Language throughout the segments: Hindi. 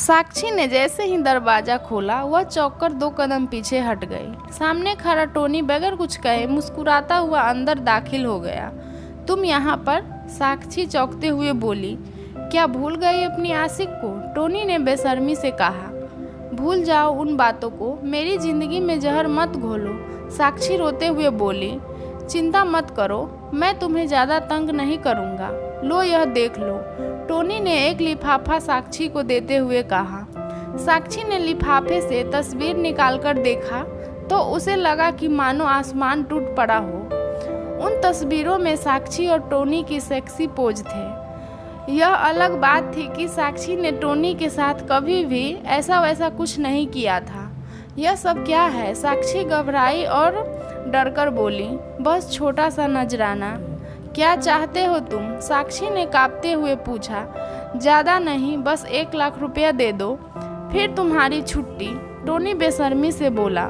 साक्षी ने जैसे ही दरवाजा खोला वह चौंककर 2 कदम पीछे हट गई। सामने खड़ा टोनी बगैर कुछ कहे मुस्कुराता हुआ अंदर दाखिल हो गया। तुम यहाँ पर? साक्षी चौंकते हुए बोली। क्या भूल गई अपनी आशिक को? टोनी ने बेशर्मी से कहा। भूल जाओ उन बातों को, मेरी जिंदगी में जहर मत घोलो। साक्षी रोते हुए बोली। चिंता मत करो, मैं तुम्हें ज़्यादा तंग नहीं करूँगा। लो यह देख लो। टोनी ने एक लिफाफा साक्षी को देते हुए कहा। साक्षी ने लिफाफे से तस्वीर निकालकर देखा तो उसे लगा कि मानो आसमान टूट पड़ा हो। उन तस्वीरों में साक्षी और टोनी की सेक्सी पोज थे। यह अलग बात थी कि साक्षी ने टोनी के साथ कभी भी ऐसा वैसा कुछ नहीं किया था। यह सब क्या है? साक्षी घबराई और डरकर बोली। बस छोटा सा नजराना। क्या चाहते हो तुम? साक्षी ने कांपते हुए पूछा। ज़्यादा नहीं, बस 1 लाख रुपया दे दो, फिर तुम्हारी छुट्टी। टोनी बेशर्मी से बोला।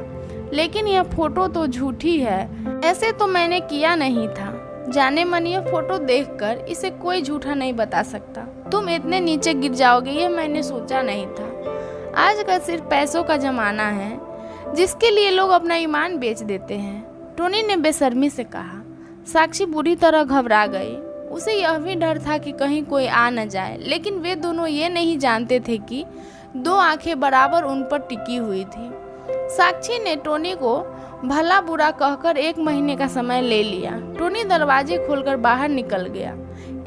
लेकिन यह फोटो तो झूठी है, ऐसे तो मैंने किया नहीं था। जाने मन यह फोटो देखकर इसे कोई झूठा नहीं बता सकता। तुम इतने नीचे गिर जाओगे यह मैंने सोचा नहीं था। आजकल सिर्फ पैसों का जमाना है जिसके लिए लोग अपना ईमान बेच देते हैं, टोनी ने बेशर्मी से कहा। साक्षी बुरी तरह घबरा गई। उसे यह भी डर था कि कहीं कोई आ न जाए, लेकिन वे दोनों ये नहीं जानते थे कि 2 आंखें बराबर उन पर टिकी हुई थी। साक्षी ने टोनी को भला बुरा कहकर 1 महीने का समय ले लिया। टोनी दरवाजे खोलकर बाहर निकल गया।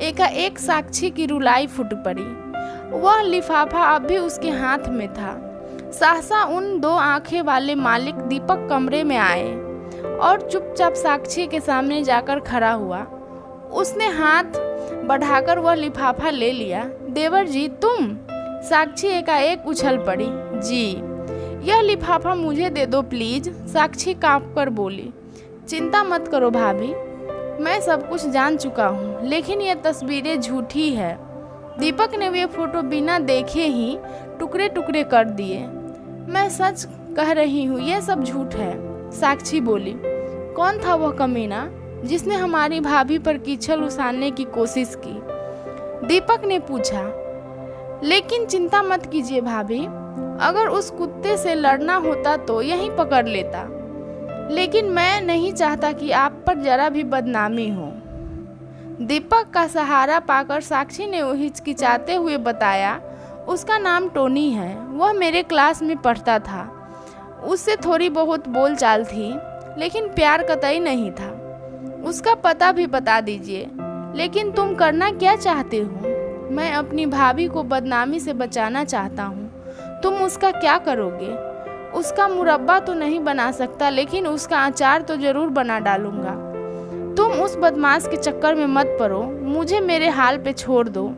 एकाएक साक्षी की रुलाई फूट पड़ी। वह लिफाफा अब भी उसके हाथ में था। सहसा उन 2 आंखें वाले मालिक दीपक कमरे में आए और चुपचाप साक्षी के सामने जाकर खड़ा हुआ। उसने हाथ बढ़ाकर वह लिफाफा ले लिया। देवर जी तुम? साक्षी एकाएक उछल पड़ी। जी। यह लिफाफा मुझे दे दो प्लीज, साक्षी कांपकर बोली। चिंता मत करो भाभी, मैं सब कुछ जान चुका हूँ, लेकिन यह तस्वीरें झूठी है। दीपक ने वे फोटो बिना देखे ही टुकड़े टुकड़े कर दिए। मैं सच कह रही हूँ, यह सब झूठ है, साक्षी बोली। कौन था वह कमीना जिसने हमारी भाभी पर कीचड़ उछालने की कोशिश की? दीपक ने पूछा। लेकिन चिंता मत कीजिए भाभी, अगर उस कुत्ते से लड़ना होता तो यहीं पकड़ लेता, लेकिन मैं नहीं चाहता कि आप पर जरा भी बदनामी हो। दीपक का सहारा पाकर साक्षी ने हिचकिचाते हुए बताया। उसका नाम टोनी है, वह मेरे क्लास में पढ़ता था। उससे थोड़ी बहुत बोलचाल थी, लेकिन प्यार कतई नहीं था। उसका पता भी बता दीजिए। लेकिन तुम करना क्या चाहते हो? मैं अपनी भाभी को बदनामी से बचाना चाहता हूँ। तुम उसका क्या करोगे? उसका मुरब्बा तो नहीं बना सकता, लेकिन उसका अचार तो जरूर बना डालूंगा। तुम उस बदमाश के चक्कर में मत पड़ो, मुझे मेरे हाल पे छोड़ दो।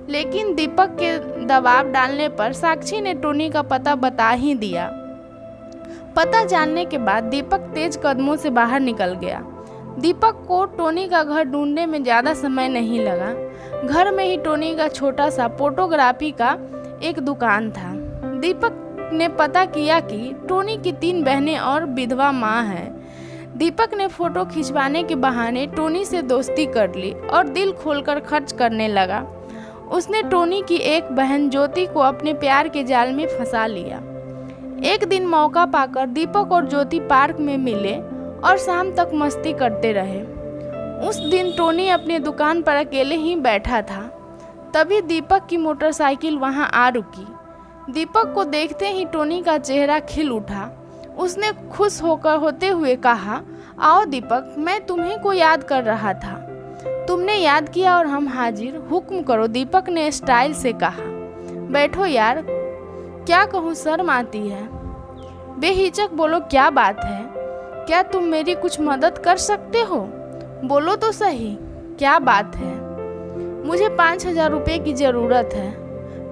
लेकिन दीपक के दबाव डालने पर साक्षी ने टोनी का पता बता ही दिया। पता जानने के बाद दीपक तेज कदमों से बाहर निकल गया। दीपक को टोनी का घर ढूंढने में ज़्यादा समय नहीं लगा। घर में ही टोनी का छोटा सा फोटोग्राफी का एक दुकान था। दीपक ने पता किया कि टोनी की 3 बहनें और विधवा माँ है। दीपक ने फोटो खिंचवाने के बहाने टोनी से दोस्ती कर ली और दिल खोलकर खर्च करने लगा। उसने टोनी की एक बहन ज्योति को अपने प्यार के जाल में फंसा लिया। एक दिन मौका पाकर दीपक और ज्योति पार्क में मिले और शाम तक मस्ती करते रहे। उस दिन टोनी अपनी दुकान पर अकेले ही बैठा था। तभी दीपक की मोटरसाइकिल वहां आ रुकी। दीपक को देखते ही टोनी का चेहरा खिल उठा। उसने खुश होते हुए कहा, आओ दीपक, मैं तुम्हें को याद कर रहा था। तुमने याद किया और हम हाजिर। हुक्म करो, दीपक ने स्टाइल से कहा। बैठो यार, क्या कहूँ, शर्म आती है। बेहिचक बोलो, क्या बात है? क्या तुम मेरी कुछ मदद कर सकते हो? बोलो तो सही, क्या बात है? मुझे 5000 रुपये की ज़रूरत है,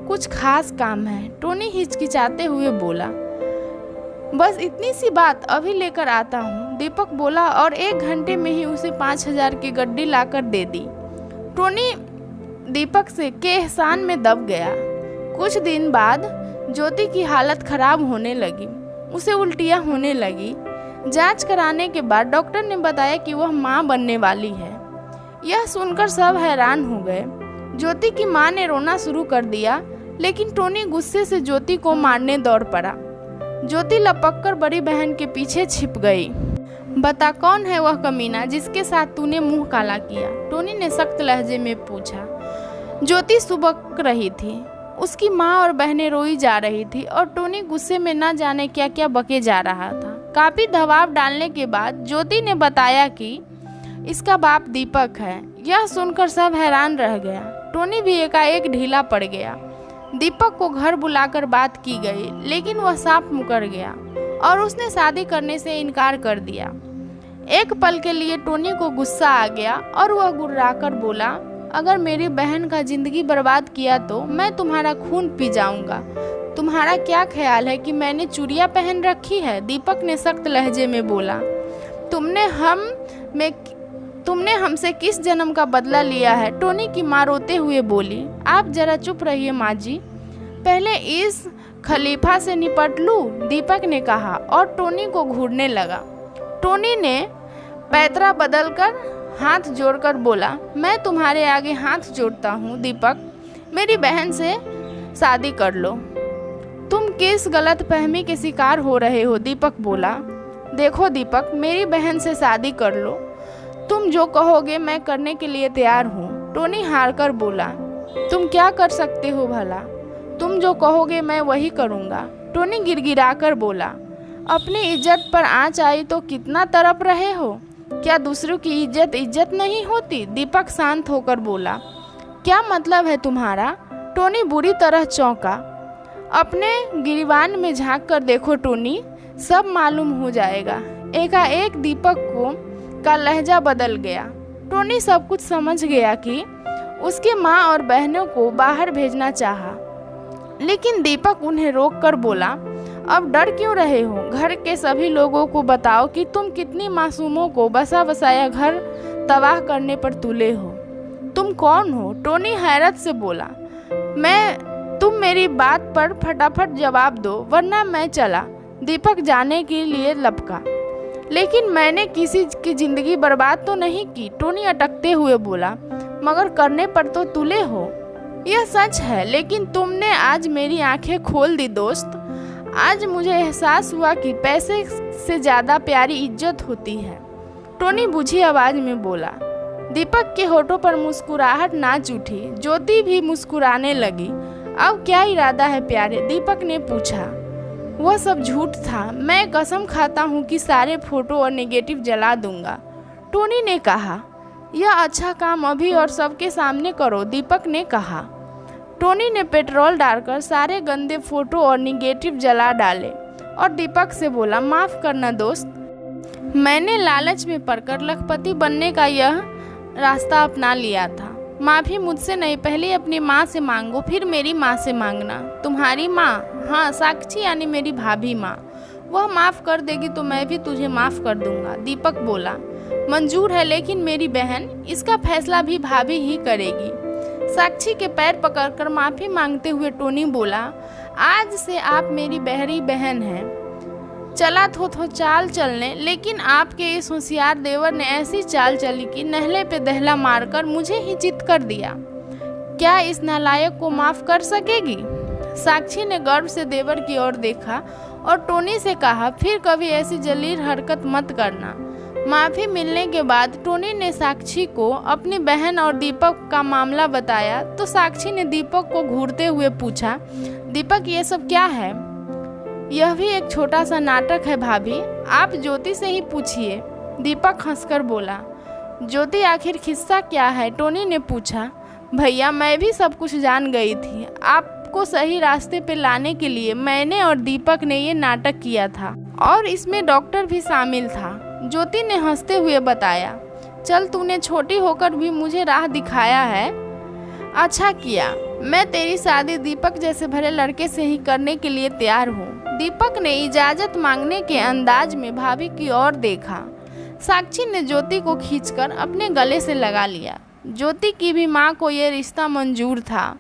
कुछ खास काम है, टोनी हिचकिचाते हुए बोला। बस इतनी सी बात, अभी लेकर आता हूँ, दीपक बोला और 1 घंटे में ही उसे 5000 की गड्डी लाकर दे दी। टोनी दीपक के एहसान में दब गया। कुछ दिन बाद ज्योति की हालत खराब होने लगी, उसे उल्टियाँ होने लगी। जांच कराने के बाद डॉक्टर ने बताया कि वह मां बनने वाली है। यह सुनकर सब हैरान हो गए। ज्योति की मां ने रोना शुरू कर दिया। लेकिन टोनी गुस्से से ज्योति को मारने दौड़ पड़ा। ज्योति लपक कर बड़ी बहन के पीछे छिप गई। बता कौन है वह कमीना जिसके साथ तूने मुंह काला किया? टोनी ने सख्त लहजे में पूछा। ज्योति सुबक रही थी। उसकी माँ और बहनें रोई जा रही थी और टोनी गुस्से में न जाने क्या क्या बके जा रहा था। काफी दबाव डालने के बाद ज्योति ने बताया कि इसका बाप दीपक है। यह सुनकर सब हैरान रह गया। टोनी भी एकाएक ढीला पड़ गया। दीपक को घर बुलाकर बात की गई, लेकिन वह साफ मुकर गया और उसने शादी करने से इनकार कर दिया। एक पल के लिए टोनी को गुस्सा आ गया और वह गुर्राकर बोला, अगर मेरी बहन का जिंदगी बर्बाद किया तो मैं तुम्हारा खून पी जाऊंगा। तुम्हारा क्या ख्याल है कि मैंने चूड़ियां पहन रखी है? दीपक ने सख्त लहजे में बोला। तुमने हमसे किस जन्म का बदला लिया है? टोनी की माँ रोते हुए बोली। आप जरा चुप रहिए माँ जी, पहले इस खलीफा से निपट लूं, दीपक ने कहा और टोनी को घूरने लगा। टोनी ने पैतरा बदलकर हाथ जोड़कर बोला, मैं तुम्हारे आगे हाथ जोड़ता हूँ दीपक, मेरी बहन से शादी कर लो। तुम किस गलत फहमी के शिकार हो रहे हो? दीपक बोला। देखो दीपक, मेरी बहन से शादी कर लो, तुम जो कहोगे मैं करने के लिए तैयार हूँ। टोनी हार कर बोला। तुम क्या कर सकते हो भला? तुम जो कहोगे मैं वही करूँगा। टोनी गिड़गिड़ाकर बोला। अपनी इज्जत पर आँच आई तो कितना तड़प रहे हो? क्या दूसरों की इज्जत नहीं होती? दीपक शांत होकर बोला। क्या मतलब है तुम्हारा? टोनी बुरी तरह चौंका। अपने गिरबान में झांक कर देखो टोनी, सब मालूम हो जाएगा। एकाएक दीपक का लहजा बदल गया। टोनी सब कुछ समझ गया कि उसकी माँ और बहनों को बाहर भेजना चाहा, लेकिन दीपक उन्हें रोक कर बोला, अब डर क्यों रहे हो? घर के सभी लोगों को बताओ कि तुम कितनी मासूमों को बसा बसाया घर तबाह करने पर तुले हो। तुम कौन हो? टोनी हैरत से बोला। तुम मेरी बात पर फटाफट जवाब दो वरना मैं चला। दीपक जाने के लिए लपका। लेकिन मैंने किसी की जिंदगी बर्बाद तो नहीं की, टोनी अटकते हुए बोला। मगर करने पर तो तुले हो। यह सच है, लेकिन तुमने आज मेरी आंखें खोल दी दोस्त। आज मुझे एहसास हुआ कि पैसे से ज़्यादा प्यारी इज्जत होती है, टोनी बुझी आवाज़ में बोला। दीपक के होठों पर मुस्कुराहट नाच उठी। ज्योति भी मुस्कुराने लगी। अब क्या इरादा है प्यारे? दीपक ने पूछा। वह सब झूठ था, मैं कसम खाता हूँ कि सारे फोटो और नेगेटिव जला दूंगा, टोनी ने कहा। यह अच्छा काम अभी और सबके सामने करो, दीपक ने कहा। टोनी ने पेट्रोल डालकर सारे गंदे फोटो और निगेटिव जला डाले और दीपक से बोला, माफ़ करना दोस्त, मैंने लालच में पड़कर लखपति बनने का यह रास्ता अपना लिया था। माफ़ी मुझसे नहीं, पहले अपनी माँ से मांगो, फिर मेरी माँ से मांगना। तुम्हारी माँ? हाँ, साक्षी यानी मेरी भाभी माँ। वह माफ़ कर देगी तो मैं भी तुझे माफ़ कर दूंगा, दीपक बोला। मंजूर है, लेकिन मेरी बहन, इसका फैसला भी भाभी ही करेगी। साक्षी के पैर पकड़कर माफ़ी मांगते हुए टोनी बोला, आज से आप मेरी बहरी बहन हैं। चला तो चाल चलने, लेकिन आपके इस होशियार देवर ने ऐसी चाल चली कि नहले पे दहला मारकर मुझे ही चित कर दिया। क्या इस नालायक को माफ़ कर सकेगी? साक्षी ने गर्व से देवर की ओर देखा और टोनी से कहा, फिर कभी ऐसी जलील हरकत मत करना। माफ़ी मिलने के बाद टोनी ने साक्षी को अपनी बहन और दीपक का मामला बताया तो साक्षी ने दीपक को घूरते हुए पूछा, दीपक ये सब क्या है? यह भी एक छोटा सा नाटक है भाभी, आप ज्योति से ही पूछिए, दीपक हंसकर बोला। ज्योति आखिर किस्सा क्या है? टोनी ने पूछा। भैया, मैं भी सब कुछ जान गई थी। आपको सही रास्ते पे लाने के लिए मैंने और दीपक ने ये नाटक किया था और इसमें डॉक्टर भी शामिल था, ज्योति ने हंसते हुए बताया। चल, तूने छोटी होकर भी मुझे राह दिखाया है, अच्छा किया। मैं तेरी शादी दीपक जैसे भले लड़के से ही करने के लिए तैयार हूँ। दीपक ने इजाज़त मांगने के अंदाज में भाभी की ओर देखा। साक्षी ने ज्योति को खींचकर अपने गले से लगा लिया। ज्योति की भी माँ को ये रिश्ता मंजूर था।